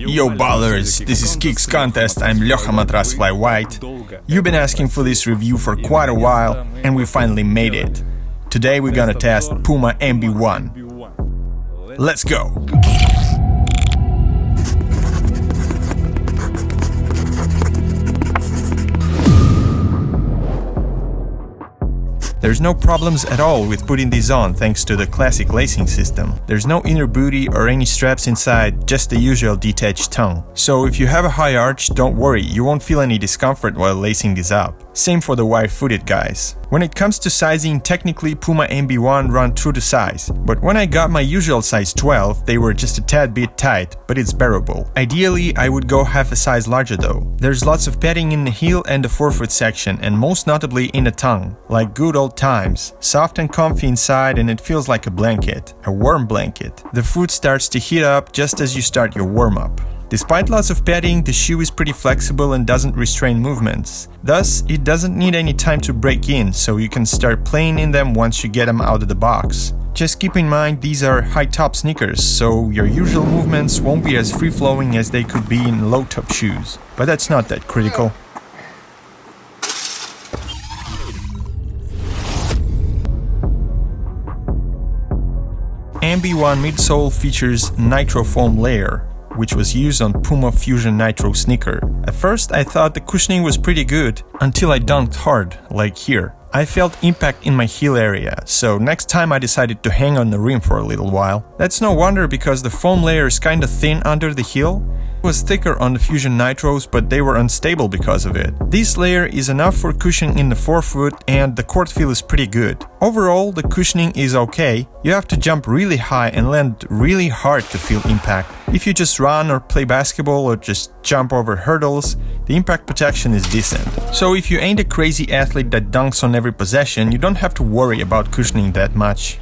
Yo ballers, this is Kicks Contest, I'm Lyocha Matras Fly White. You've been asking for this review for quite a while, and we finally made it. Today we're gonna test Puma MB01. Let's go! There's no problems at all with putting these on thanks to the classic lacing system. There's no inner booty or any straps inside, just the usual detached tongue. So if you have a high arch, don't worry, you won't feel any discomfort while lacing these up. Same for the wide-footed guys. When it comes to sizing, technically Puma MB01 run true to size, but when I got my usual size 12, they were just a tad bit tight, but it's bearable. Ideally, I would go half a size larger though. There's lots of padding in the heel and the forefoot section, and most notably in the tongue, like good old times. Soft and comfy inside, and it feels like a blanket, a warm blanket. The foot starts to heat up just as you start your warm-up. Despite lots of padding, the shoe is pretty flexible and doesn't restrain movements. Thus, it doesn't need any time to break in, so you can start playing in them once you get them out of the box. Just keep in mind these are high-top sneakers, so your usual movements won't be as free-flowing as they could be in low-top shoes. But that's not that critical. MB01 midsole features nitro foam layer, which was used on Puma Fusion Nitro sneaker. At first I thought the cushioning was pretty good, until I dunked hard, like here. I felt impact in my heel area, so next time I decided to hang on the rim for a little while. That's no wonder because the foam layer is kinda thin under the heel. It was thicker on the Fusion Nitros, but they were unstable because of it. This layer is enough for cushioning in the forefoot, and the court feel is pretty good. Overall, the cushioning is okay. You have to jump really high and land really hard to feel impact. If you just run or play basketball or just jump over hurdles, the impact protection is decent. So if you ain't a crazy athlete that dunks on every possession, you don't have to worry about cushioning that much.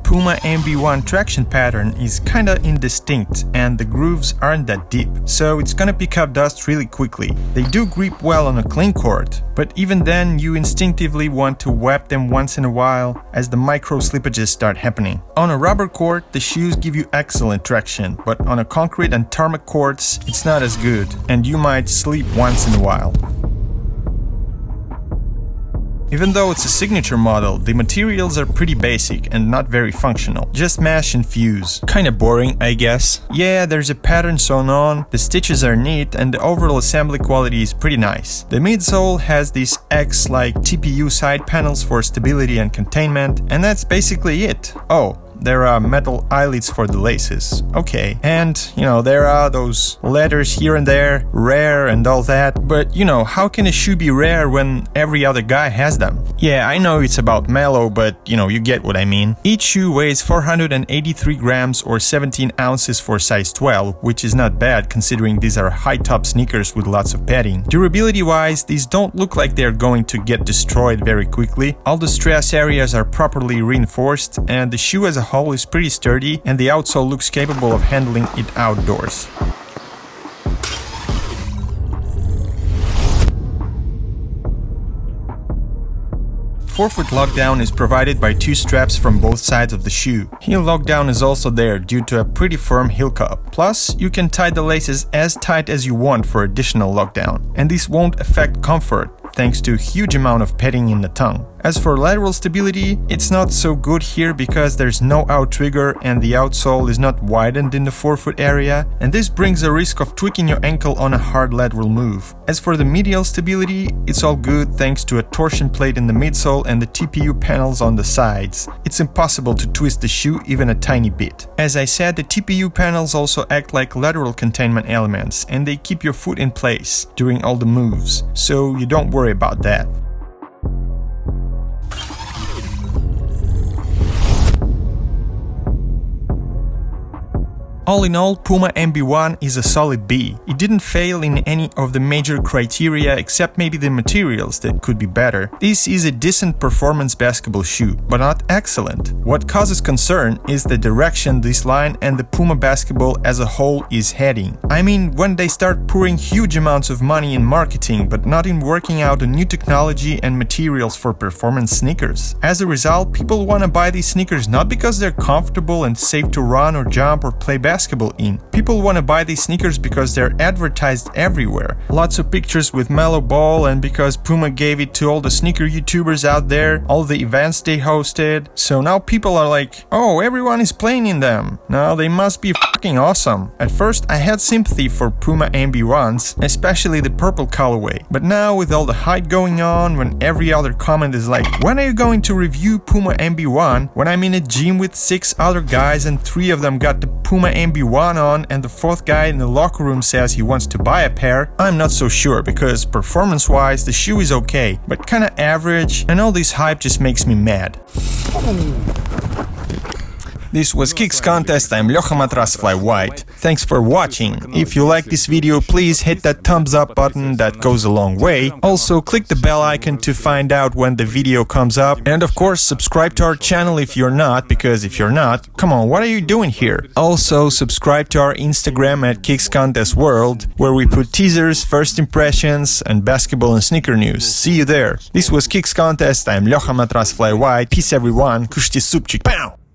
Puma MB01 traction pattern is kinda indistinct and the grooves aren't that deep, so it's gonna pick up dust really quickly. They do grip well on a clean court, but even then you instinctively want to wipe them once in a while as the micro slippages start happening. On a rubber court, the shoes give you excellent traction, but on a concrete and tarmac courts, it's not as good, and you might slip once in a while. Even though it's a signature model, the materials are pretty basic and not very functional. Just mesh and fuse. Kinda boring, I guess. Yeah, there's a pattern sewn on, the stitches are neat, and the overall assembly quality is pretty nice. The midsole has these X-like TPU side panels for stability and containment, and that's basically it. Oh, there are metal eyelets for the laces. Okay. And, there are those letters here and there, rare and all that. But, how can a shoe be rare when every other guy has them? Yeah, I know it's about mellow, but, you get what I mean. Each shoe weighs 483 grams or 17 ounces for size 12, which is not bad considering these are high-top sneakers with lots of padding. Durability-wise, these don't look like they're going to get destroyed very quickly. All the stress areas are properly reinforced, and the shoe as a whole is pretty sturdy, and the outsole looks capable of handling it outdoors. Forefoot lockdown is provided by two straps from both sides of the shoe. Heel lockdown is also there due to a pretty firm heel cup. Plus, you can tie the laces as tight as you want for additional lockdown, and this won't affect comfort thanks to a huge amount of padding in the tongue. As for lateral stability, it's not so good here because there's no outrigger and the outsole is not widened in the forefoot area, and this brings a risk of tweaking your ankle on a hard lateral move. As for the medial stability, it's all good thanks to a torsion plate in the midsole and the TPU panels on the sides. It's impossible to twist the shoe even a tiny bit. As I said, the TPU panels also act like lateral containment elements, and they keep your foot in place during all the moves, so you don't worry about that. All in all, Puma MB01 is a solid B. It didn't fail in any of the major criteria except maybe the materials that could be better. This is a decent performance basketball shoe, but not excellent. What causes concern is the direction this line and the Puma basketball as a whole is heading. I mean, when they start pouring huge amounts of money in marketing but not in working out a new technology and materials for performance sneakers. As a result, people want to buy these sneakers not because they're comfortable and safe to run or jump or play basketball in. People want to buy these sneakers because they're advertised everywhere. Lots of pictures with meloball, and because Puma gave it to all the sneaker YouTubers out there, all the events they hosted. So now people are like, oh, everyone is playing in them. Now they must be fucking awesome. At first I had sympathy for Puma MB01s, especially the purple colorway. But now with all the hype going on, when every other comment is like, when are you going to review Puma MB01? When I'm in a gym with 6 other guys and 3 of them got the Puma MB01 on and the 4th guy in the locker room says he wants to buy a pair, I'm not so sure, because performance-wise the shoe is okay, but kinda average, and all this hype just makes me mad. This was Kicks Contest, I'm Lyoha Matrasfly White. Thanks for watching. If you like this video, please hit that thumbs up button, that goes a long way. Also, click the bell icon to find out when the video comes up. And of course, subscribe to our channel if you're not, because if you're not, come on, what are you doing here? Also, subscribe to our Instagram at Kicks Contest World, where we put teasers, first impressions, and basketball and sneaker news. See you there. This was Kicks Contest, I'm Lyoha Matrasfly White. Peace everyone, kushti supchik, pow!